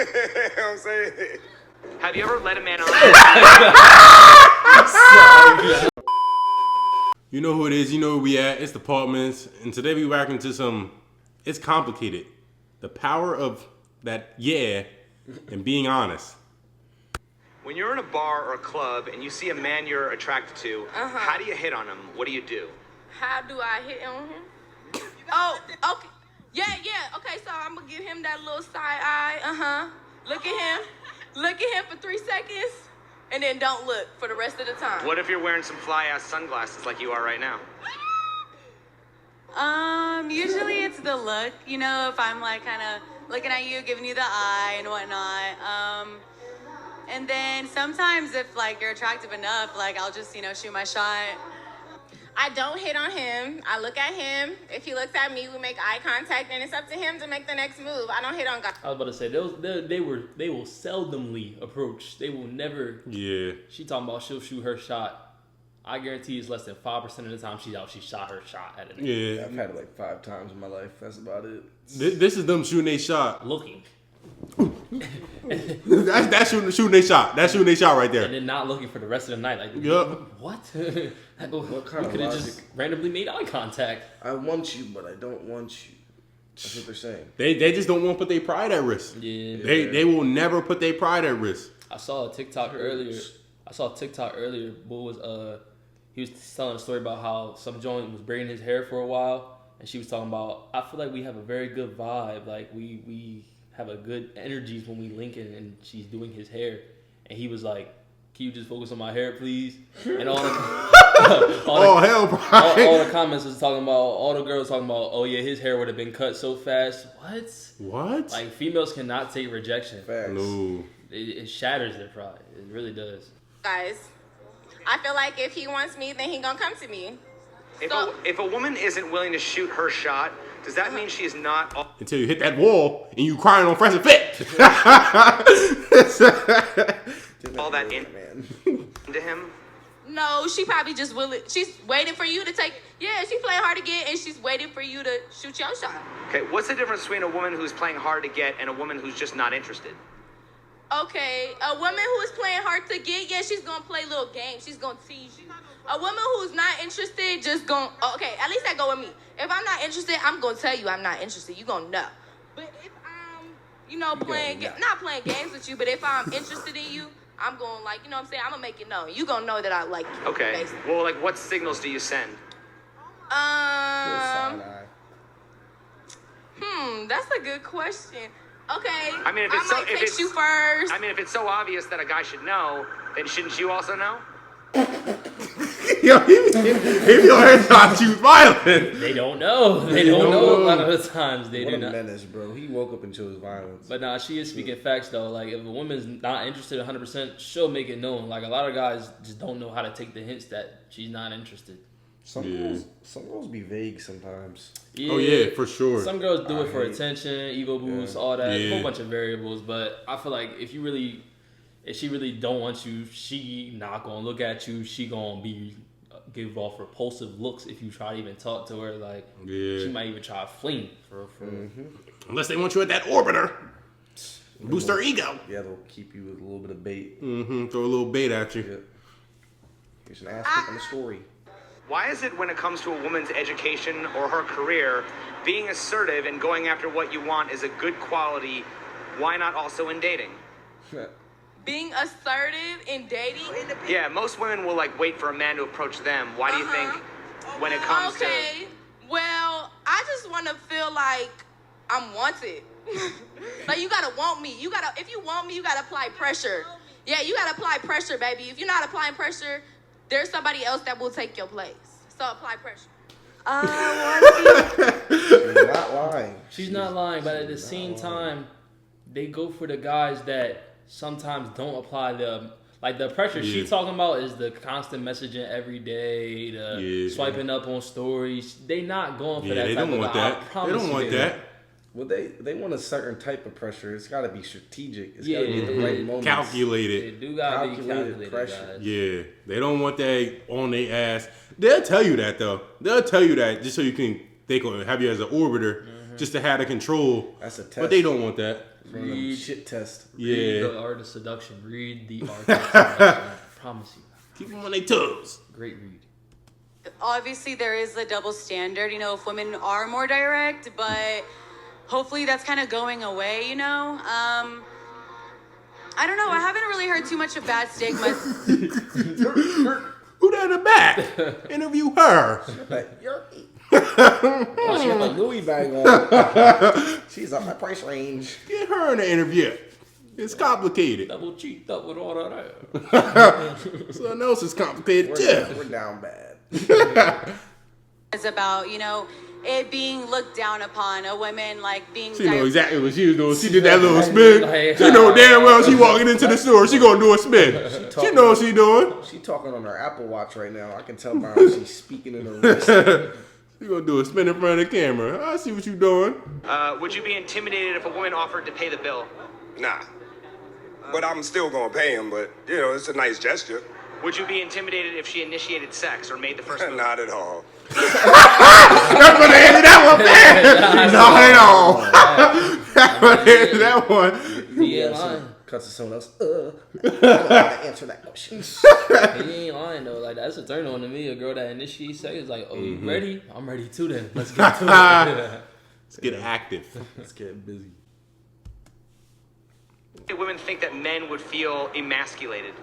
what I'm saying? Have you ever let a man on? You know who it is. You know where we at. It's the Departments. And today we whacking to some It's Complicated. The power of that and being honest. When you're in a bar or a club and you see a man you're attracted to, how do you hit on him? What do you do? How do I hit on him? Oh, okay. Yeah. Okay, so I'm going to give him that little side eye. Look at him. Look at him for 3 seconds. And then don't look for the rest of the time. What if you're wearing some fly-ass sunglasses like you are right now? Usually it's the look. You know, if I'm like kind of looking at you, giving you the eye and whatnot. And then sometimes if like you're attractive enough, like I'll just, shoot my shot. I don't hit on him. I look at him. If he looks at me, we make eye contact, and it's up to him to make the next move. I don't hit on guys. I was about to say they will seldomly approach. They will never. Yeah. She talking about she'll shoot her shot. I guarantee it's less than 5% of the time she's out. She shot her shot at it. Yeah. I've had it like 5 times in my life. That's about it. This is them shooting a shot. Looking. That's shooting a shot. That's shooting a shot right there. And then not looking for the rest of the night. Like, what? What kind of could have logic? just randomly made eye contact. I want you, but I don't want you. That's what they're saying. They just don't want to put their pride at risk. Yeah. They will never put their pride at risk. I saw a TikTok earlier. What was he was telling a story about how some joint was braiding his hair for a while, and she was talking about, I feel like we have a very good vibe, like we have a good energies when we link in, and she's doing his hair, and he was like, can you just focus on my hair, please? And all the comments was talking about, all the girls talking about, oh yeah, his hair would have been cut so fast. What? Like, females cannot take rejection. Facts. No. It shatters their pride. It really does. Guys, I feel like if he wants me, then he gonna come to me. If a woman isn't willing to shoot her shot, does that mean she's not... Until you hit that wall and you crying on Fresh and Fit. all that into him? No, she probably just willing. She's waiting for you to take. Yeah, she's playing hard to get, and she's waiting for you to shoot your shot. Okay, what's the difference between a woman who's playing hard to get and a woman who's just not interested? Okay, a woman who is playing hard to get, yeah, she's gonna play little games. She's gonna tease you. A woman who's not interested, just gonna. Okay, at least that go with me. If I'm not interested, I'm gonna tell you I'm not interested. You gonna know. But if I'm, not playing games with you, but if I'm interested in you, I'm going what I'm saying? I'm gonna make it known. You gonna know that I like you. Okay. Basically. Well, what signals do you send? That's a good question. Okay. I mean, if it's you first. I mean, if it's so obvious that a guy should know, then shouldn't you also know? Yo, he be on here trying to choose violence. They don't know. They don't know a lot of the times. They What do a not. menace, bro. He woke up and chose violence. But nah, she is speaking facts though. Like, if a woman's not interested 100%, she'll make it known. Like, a lot of guys just don't know how to take the hints that she's not interested. Some girls be vague sometimes. Yeah, Oh yeah, for sure. Some girls do it for attention, ego boost, all that, Yeah. a whole bunch of variables. But I feel like if she really don't want you, she not gonna look at you. She gonna give off repulsive looks if you try to even talk to her. Like, she might even try to fling for. Unless they want you at that orbiter. Boost their ego. Yeah, they'll keep you with a little bit of bait. Throw a little bait at you. Yeah. Here's an aspect on the story. Why is it when it comes to a woman's education or her career, being assertive and going after what you want is a good quality? Why not also in dating? Being assertive in dating. Yeah, most women will wait for a man to approach them. Why do you think when it comes to... Okay, well, I just want to feel like I'm wanted. Like, you gotta want me. If you want me, you gotta apply pressure. Yeah, you gotta apply pressure, baby. If you're not applying pressure, there's somebody else that will take your place. So apply pressure. She's not lying. She's not lying, but at the same time, they go for the guys that sometimes don't apply the pressure she's talking about is the constant messaging every day, the swiping up on stories. They not going for that. They don't want that. They don't want that. Well, they want a certain type of pressure. It's got to be strategic. It's got to be at the right moment. Calculated. They do got to be calculated pressure. guys. Yeah, they don't want that on their ass. They'll tell you that though. They'll tell you that just so you can have you as an orbiter, just to have the control. That's a test. But they don't want that. Read shit test. Yeah. Read the art of seduction. Read the art of seduction. I promise you. Keep them on their toes. Great read. Obviously, there is a double standard, if women are more direct, but hopefully that's kind of going away, I don't know. I haven't really heard too much of bad stigma. Who that in the back? Interview her. Oh, she got the Louis bag on. She's up my price range. Get her in the interview. It's complicated. Double cheeked up with all of that. Something else is complicated too. We're down bad. It's about, it being looked down upon, a woman being. She know exactly what she was doing. She did that little spin. She know damn well she walking into the store. She gonna do a spin. She know what she doing. She talking on her Apple Watch right now. I can tell by how she's speaking in her wrist. She gonna do a spin in front of the camera. I see what you doing. Would you be intimidated if a woman offered to pay the bill? Nah. But I'm still gonna pay him, but, it's a nice gesture. Would you be intimidated if she initiated sex or made the first move? Not at all. That's what they ended that one, man. Not at all. That's what they ended that one. He ain't lying. Cuts to someone else. I don't know how to answer that question. He ain't lying though. That's a turn on to me. A girl that initiates sex is like, oh, you ready? I'm ready too. Then let's get to it. Let's get active. Let's get busy. Women think that men would feel emasculated.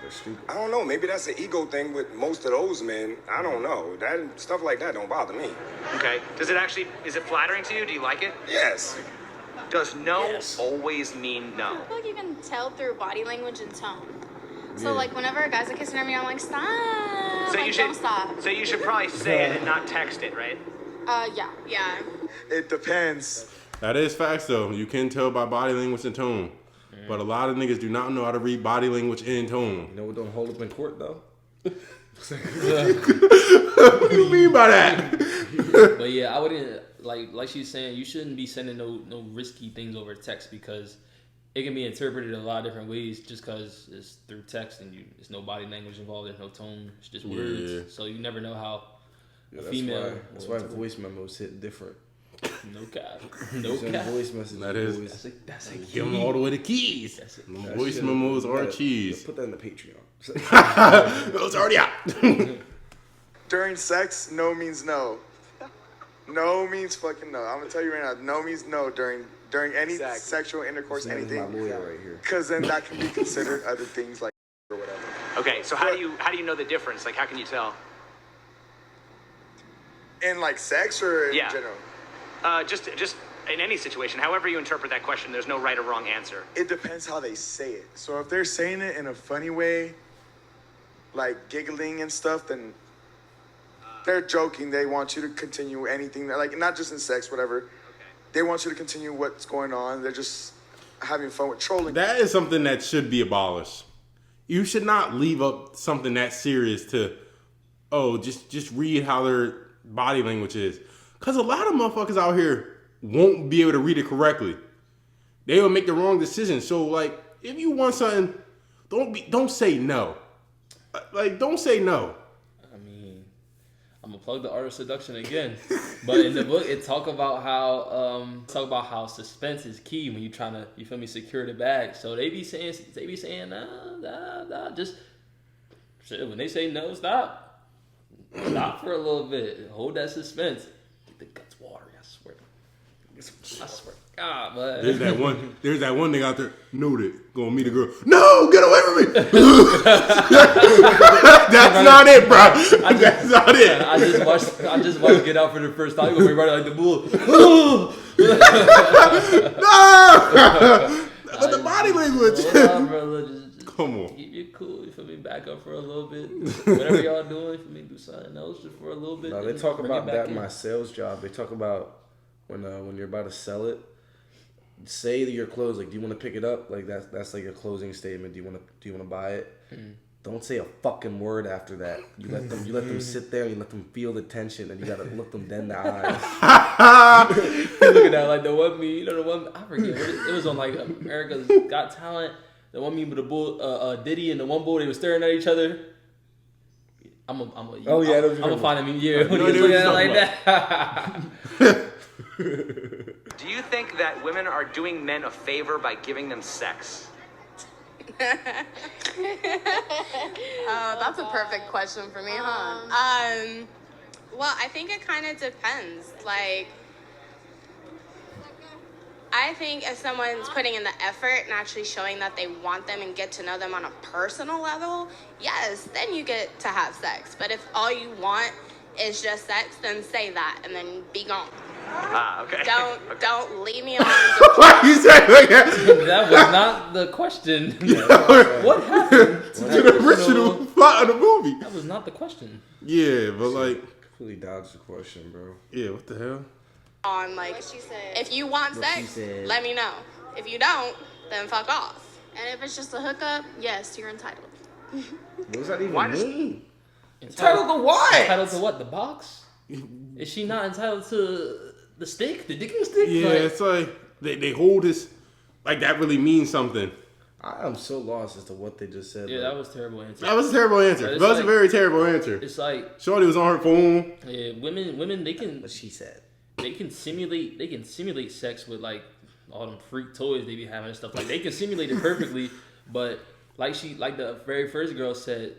They're stupid. I don't know. Maybe that's an ego thing with most of those men. I don't know. That stuff like that don't bother me. Okay. Is it flattering to you? Do you like it? Yes. Does no always mean no? I feel like you can tell through body language and tone. So whenever a guy's kissing me, I'm like, stop. So don't stop. So you should probably say it and not text it, right? Yeah. It depends. That is facts though. You can tell by body language and tone. But a lot of niggas do not know how to read body language and tone. You know what don't hold up in court though? What do you mean by that? But yeah, I wouldn't like she's saying. You shouldn't be sending no risky things over text because it can be interpreted a lot of different ways. Just because it's through text and there's no body language involved, there's no tone. It's just words. So you never know how a female. That's why voice memos hit different. No cap. No cap. Voice messages. That is. That's a Give them all the way to keys. Voice memos are cheese. Put that in the Patreon. It's already out. During sex, no means no. No means fucking no. I'm gonna tell you right now, no means no during any sexual intercourse, anything. My lawyer right here. Because then that can be considered other things like or whatever. Okay. So how do you know the difference? Like, how can you tell? In sex or in Yeah. general? Just in any situation, however you interpret that question, there's no right or wrong answer. It depends how they say it. So if they're saying it in a funny way, like giggling and stuff, then they're joking. They want you to continue anything, not just in sex, whatever. Okay. They want you to continue what's going on. They're just having fun with trolling. That is something that should be abolished. You should not leave up something that serious to, just read how their body language is. Because a lot of motherfuckers out here won't be able to read it correctly. They will make the wrong decision. So, if you want something, don't say no. Don't say no. I mean, I'm gonna plug the art of seduction again. But in the book, it talk about how suspense is key when you trying to, you feel me, secure the bag. So they be saying nah, just shit. When they say no, stop for a little bit, hold that suspense. The guts watery, I swear. God, man. There's that one nigga out there, noted, gonna meet a girl. No, get away from me. That's not it, bro. That's not it. I just watched Get Out for the first time. He gonna be running like the bull. No! But the body language. Just come on. Keep it cool. You feel me? Back up for a little bit. Whatever y'all doing, for me, do something else just for a little bit. No, they talk about that in my sales job. They talk about when you're about to sell it. Say to your close, do you want to pick it up? That's your closing statement. Do you want to buy it? Don't say a fucking word after that. You let them sit there and you let them feel the tension and you gotta look them dead in the eyes. Look at that, the one meme, the one, I forget what it was on America's Got Talent. The one meme with the bull, Diddy and the one bull, they were staring at each other. I'm gonna find a meme. Yeah, when he was looking at it like that. Do you think that women are doing men a favor by giving them sex? Oh, that's a perfect question for me, huh? Well, I think it kind of depends. Like, I think if someone's putting in the effort and actually showing that they want them and get to know them on a personal level, yes, then you get to have sex. But if all you want is just sex, then say that and then be gone. Okay. Don't leave me alone. Why you say that? That was not the question. What happened To the original plot of the movie. That was not the question. Yeah, but like, Completely dodged the question, bro. yeah, what the hell? On like, What she said. if you want What she sex, said. let me know. If you don't, then fuck off. And if it's just a hookup, yes, you're entitled. What does that even Why does- mean? Entitled to what? Entitled to what? The box? Is she not entitled to the stick? The digging stick? Yeah, Like, it's like they hold this like that really means something. I am so lost as to what they just said. yeah, like, that was a terrible answer. That was a terrible answer. It's That was a like- very terrible answer. It's like, Shorty was on her phone. yeah, women they can what she said. simulate sex with like all them freak toys they be having and stuff. Like they can simulate it perfectly, but like the very first girl said,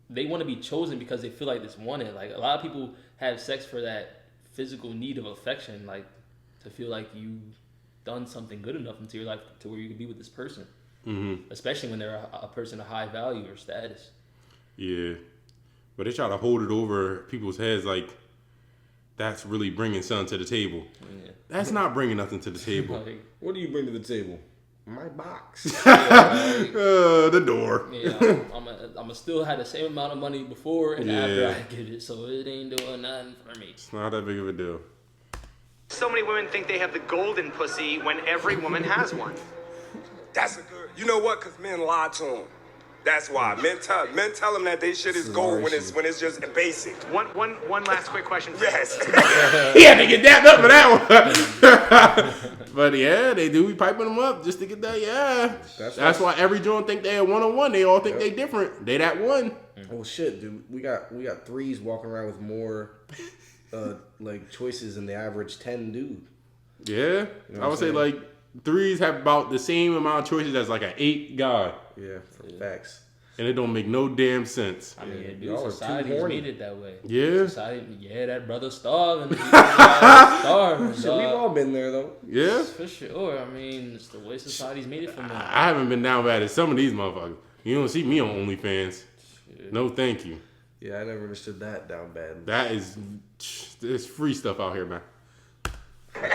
they want to be chosen because they feel like it's wanted. Like a lot of people have sex for that physical need of affection, like to feel like you've done something good enough into your life to where you can be with this person. Mm-hmm. Especially when they're a person of high value or status. Yeah, but they try to hold it over people's heads like that's really bringing something to the table. Yeah. That's not bringing nothing to the table. Like, What do you bring to the table? My box. The door. yeah, I'm still had the same amount of money before and after Yeah. I get it, so it ain't doing nothing for me. It's not that big of a deal. So many women think they have the golden pussy when every woman has one. That's a good. You know what? Because men lie to them. That's why men tell them that they shit is gold when it's just basic. One last quick question for you. Yes. He had to get dapped up for that one. But yeah, they do be piping them up just to get that. Yeah, that's why every joint think they a 1-on-1. They all think they different. They that one. Oh shit, dude. We got threes walking around with more like choices than the average 10 dude. Yeah, know I would what say I'm like threes have about the same amount of choices as like an 8 guy, Yeah, for facts. and it don't make no damn sense. I mean, dude, y'all are too society's horny. made it that way. Yeah. Society, that brother starving. Starving. Shit, we've all been there though. Yeah, For sure. I mean, it's the way society's made it for me. I haven't been down bad as some of these motherfuckers. You don't see me on OnlyFans. No, thank you. Yeah, I never understood that down bad. That is, there's free stuff out here, man.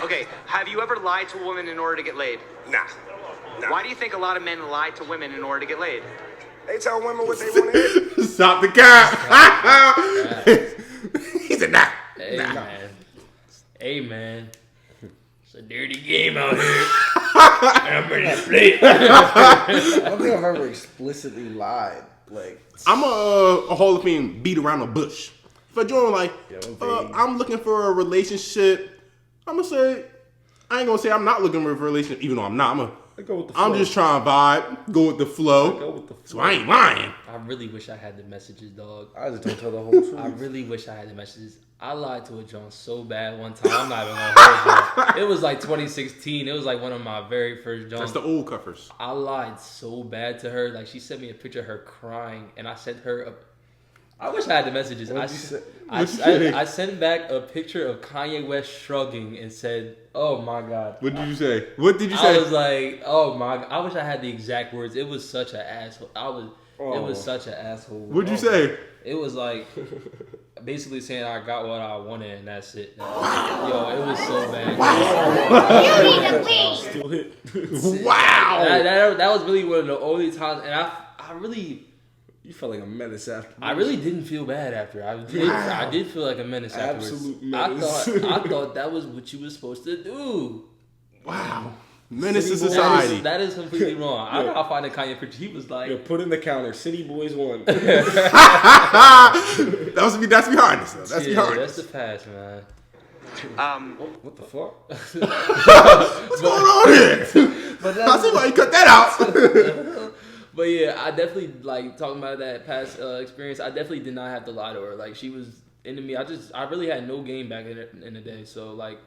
Okay, have you ever lied to a woman in order to get laid? Nah. Why do you think a lot of men lie to women in order to get laid? They tell women what they want to hear. Stop the cap. He said, nah. Hey, man. Hey, man. It's a dirty game out here. And I'm ready to play it. I don't think I've ever explicitly lied. Like, I'm a Hall of Fame beat around the bush. If I join like, I'm looking for a relationship, I'm gonna say, I ain't gonna say I'm not looking for a relationship, even though I'm not. go with the flow. I'm just trying to vibe, go with the flow. Go with the flow. So I ain't lying. I really wish I had the messages, dog. I just don't tell the whole truth. I really wish I had the messages. I lied to a John so bad one time. I'm not even gonna hold you. It was like 2016. It was like one of my very first Johns. That's the old cuffers. I lied so bad to her. Like she sent me a picture of her crying, and I sent her a. I wish I had the messages. I sent back a picture of Kanye West shrugging and said, "Oh my God." What did you say? What did you say? I was like, "Oh my God." I wish I had the exact words. It was such an asshole. It was such an asshole. What'd you say? It was like basically saying I got what I wanted and that's it. Yo, it was so bad. Still hit. Wow. That was really one of the only times, and I really. You felt like a menace after. I really didn't feel bad after. I did feel like a menace afterwards. Absolute menace. I thought that was what you were supposed to do. Wow. Menace to society. That is completely wrong. I gotta find a Kanye picture. He was like, Yo, put in the counter. City Boys won. That's behind us, though. That's behind that's us. the past, man. What the fuck? What's going on here? I see why you cut that out. But yeah, I definitely like talking about that past experience. I definitely did not have to lie to her. Like she was into me. I really had no game back in the day. So like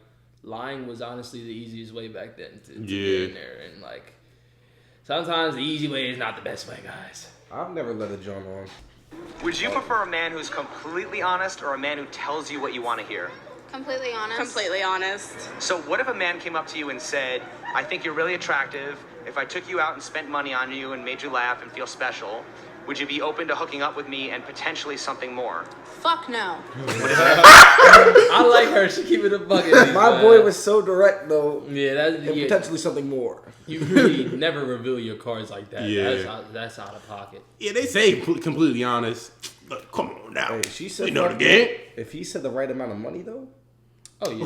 lying was honestly the easiest way back then to get in there. And like, sometimes the easy way is not the best way, guys. I've never let a John on. Would you prefer a man who's completely honest or a man who tells you what you want to hear? Completely honest. Completely honest. So what if a man came up to you and said, I think you're really attractive. If I took you out and spent money on you and made you laugh and feel special, would you be open to hooking up with me and potentially something more? Fuck no. I like her. She keep it a bucket. My boy was so direct though. Yeah, that's and potentially something more. You really never reveal your cards like that. Yeah. That's out of pocket. Yeah, they say completely honest. Look, come on now. Hey, she said you know the game. If he said the right amount of money though. Oh yeah.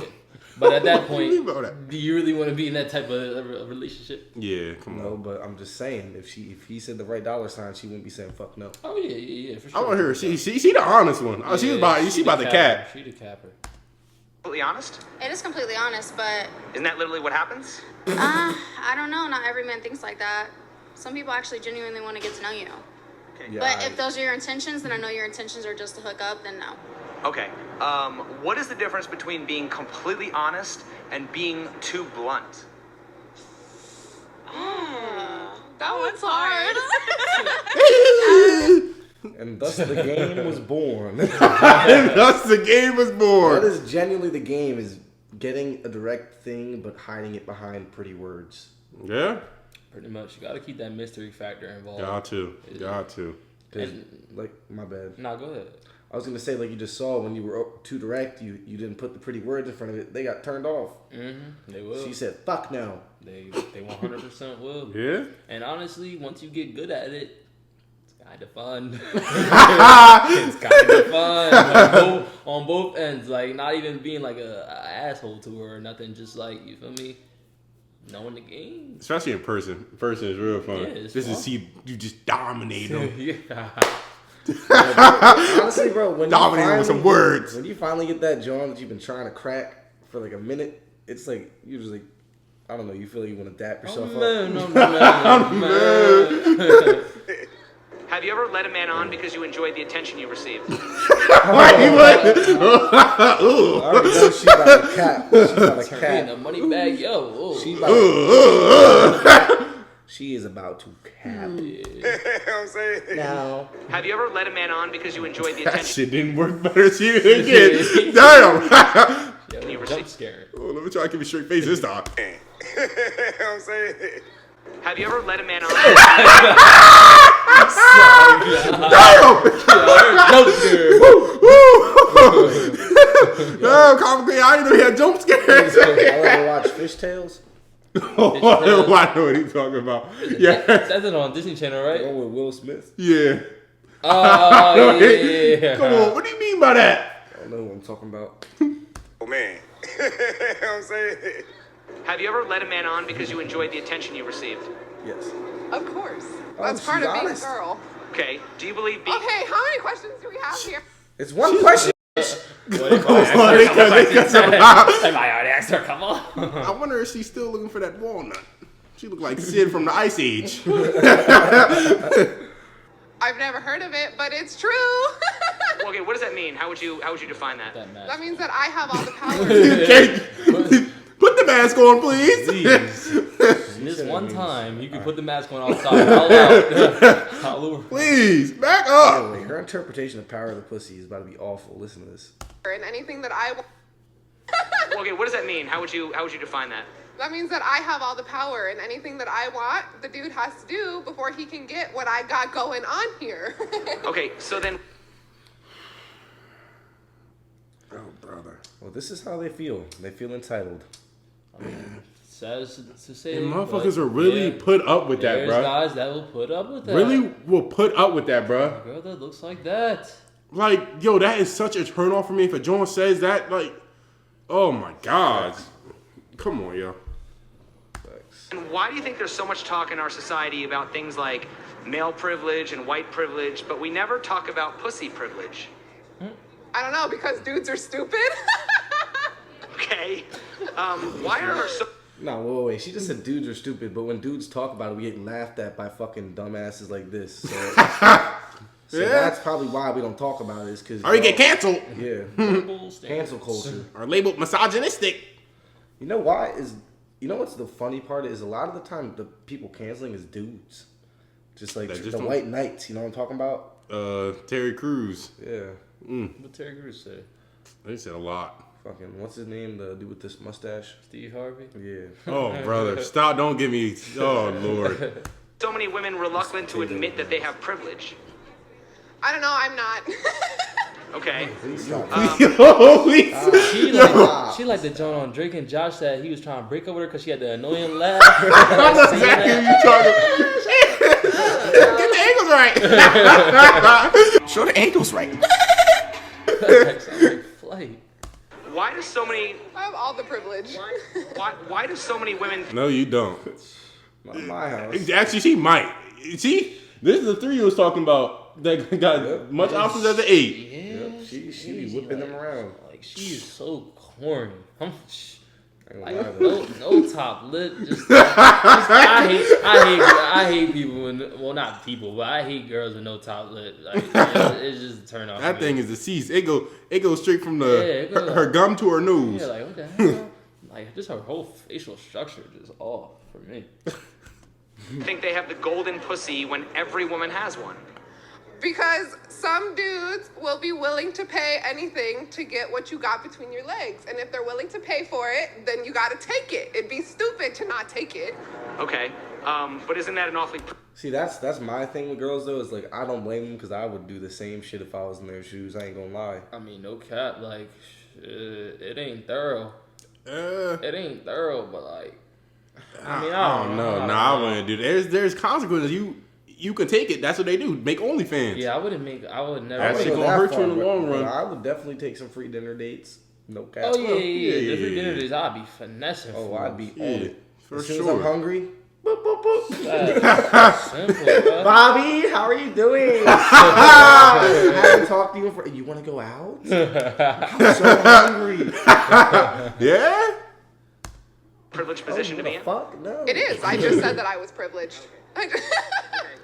But at that point, that. do you really want to be in that type of relationship? Yeah, come on. No, but I'm just saying, if he said the right dollar sign, she wouldn't be saying fuck no. Oh yeah, for sure. I want to hear her. She the honest one. Oh, she about the cap. She the capper. Completely honest? It is completely honest, but Isn't that literally what happens? I don't know. Not every man thinks like that. Some people actually genuinely want to get to know you. Okay. Yeah, But if those are your intentions, then I know your intentions are just to hook up, then no. Okay. What is the difference between being completely honest and being too blunt? That one's hard. And thus the game was born. And thus the game was born. That is genuinely the game, is getting a direct thing but hiding it behind pretty words. Yeah. Pretty much. You got to keep that mystery factor involved. Got to. Like, my bad. Nah, go ahead. I was gonna say, like you just saw, when you were too direct, you didn't put the pretty words in front of it. They got turned off. Mm-hmm. They will. She said, "Fuck no." They 100% will. Yeah. And honestly, once you get good at it, it's kind of fun. It's kind of fun on both ends. Like, not even being like a asshole to her or nothing. Just like, you feel me? Knowing the game. Especially in person. In person is real fun. Yeah, just to see you just dominate them. Yeah. Honestly, bro, when dominating with some words. When you finally get that joint that you've been trying to crack for like a minute, it's like you're just like, I don't know, you feel like you want to dap yourself up. No. Have you ever led a man on because you enjoyed the attention you received? I already know she's about to cap. She's about to Getting cap. a money bag, yo. She's about to cap. She is about to cap. You know what I'm saying? Now, Have you ever led a man on because you enjoyed the That attention shit didn't work better than you again. Damn. Yeah, you jump received? scare. Oh, let me try to keep a straight face this time. You know what I'm saying? Have you ever led a man on? Damn. Jump scare. Damn, comically, I didn't know he had jump scares. I ever watch Fishtails? Oh, I know what he's talking about. Yeah. That's it on Disney Channel, The right? one with Will Smith. Yeah. Oh, yeah. Come on, what do you mean by that? I don't know what I'm talking about. Oh, man. You know what I'm saying? Have you ever led a man on because you enjoyed the attention you received? Yes. Of course. Oh, That's part she's of being honest. a girl. Okay. Do you believe being? Okay, how many questions do we have here? It's one question. I already asked her, come on. I wonder if she's still looking for that walnut. She looked like Sid from the Ice Age. I've never heard of it, but it's true. Okay. What does that mean? How would you define that? That means that I have all the power. Okay. Put the mask on, please. And this one time, you can put the mask on outside. All out. Please, back up. Anyway, her interpretation of power of the pussy is about to be awful. Listen to this. And anything that I want. Okay. What does that mean? How would you define that? That means that I have all the power, and anything that I want, the dude has to do before he can get what I got going on here. Okay. So then. Oh, brother. Well, this is how they feel. They feel entitled. Says to say, And motherfuckers will really put up with that, there's bro. guys that will put up with that. Really will put up with that, bro. A girl that looks like that. Like, yo, that is such a turn off for me. If a John says that, like, oh my God. Come on, yo. And why do you think there's so much talk in our society about things like male privilege and white privilege, but we never talk about pussy privilege? I don't know, because dudes are stupid. Okay. Why are so... No, wait. She just said dudes are stupid, but when dudes talk about it, we get laughed at by fucking dumbasses like this. So, that's probably why we don't talk about it. Is because or you get canceled. Yeah. Cancel culture. Or labeled misogynistic. You know why is? You know what's the funny part is? A lot of the time, the people canceling is dudes, just like the white knights. You know what I'm talking about? Terry Crews. Yeah. What Terry Crews say? They said a lot. Fucking what's his name? The dude with this mustache. Steve Harvey. Yeah. Oh brother, stop! Don't give me. Oh Lord. So many women reluctant to admit that they have privilege. I don't know. I'm not. Okay. She like the joint on Drake and Josh that he was trying to break up with her because she had the annoying laugh. I know exactly what you're talking about. Get the ankles right. Show the ankles right. Like flight. Why do so many? I have all the privilege. Why do so many women? No, you don't. Not in my house. Actually, she might. See, this is the 3 you was talking about that got much options as an 8. Yeah, she be whipping them around. Like she's so corny. Like, no top lip. I hate people when not people, but I hate girls with no top lip. Like it's just a turn off. That thing is deceased. It goes straight from her gum to her nose. Yeah, like what the hell? Like just her whole facial structure just off for me. Think they have the golden pussy when every woman has one. Because some dudes will be willing to pay anything to get what you got between your legs. And if they're willing to pay for it, then you got to take it. It'd be stupid to not take it. Okay. But isn't that an awfully... See, that's my thing with girls, though. Is like, I don't blame them because I would do the same shit if I was in their shoes. I ain't gonna lie. I mean, no cap. Like, it ain't thorough. It ain't thorough, but like... I mean, I don't know. Nah, I wouldn't do that. There's consequences. You can take it. That's what they do. Make OnlyFans. Yeah, I would never. That's gonna hurt you in the long run. I would definitely take some free dinner dates. No cap. Oh yeah. The free dinner dates, I'd be finessing. Oh, for I'd be on it for as soon sure. As I'm hungry. Boop, boop, boop. Simple, Bobby, how are you doing? I haven't talked to you for. You want to go out? I'm so hungry. Yeah. Privileged position to be in? Fuck no. It is. I just said that I was privileged.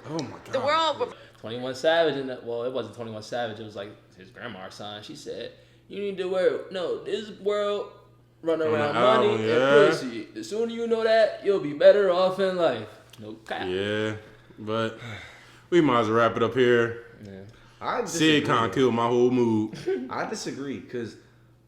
Oh my god. The world. 21 Savage, and well, it wasn't 21 Savage. It was like his grandma's son. She said, "You need to work. No, this world run around money and pussy. The sooner you know that, you'll be better off in life." No cap. Yeah, but we might as well wrap it up here. Yeah. Sid kind of killed my whole mood. I disagree because,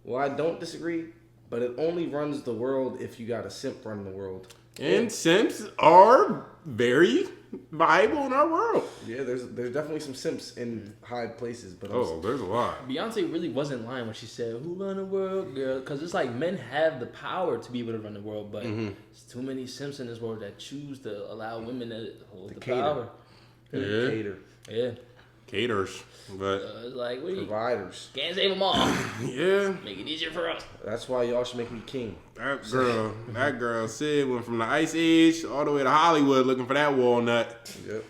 well, I don't disagree, but it only runs the world if you got a simp running the world. And simps are very viable in our world. Yeah, there's definitely some simps in high places, but there's a lot. Beyonce really wasn't lying when she said, "Who run the world, girl?" Because it's like men have the power to be able to run the world, but there's too many simps in this world that choose to allow women to hold the power. Yeah. Cater. Yeah. Caters, but it's like providers can't save them all. Yeah, make it easier for us. That's why y'all should make me king. That girl Sid went from the Ice Age all the way to Hollywood looking for that walnut. Yep.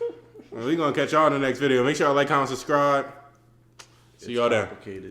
Well, we gonna catch y'all in the next video. Make sure y'all like, comment, subscribe. See y'all there.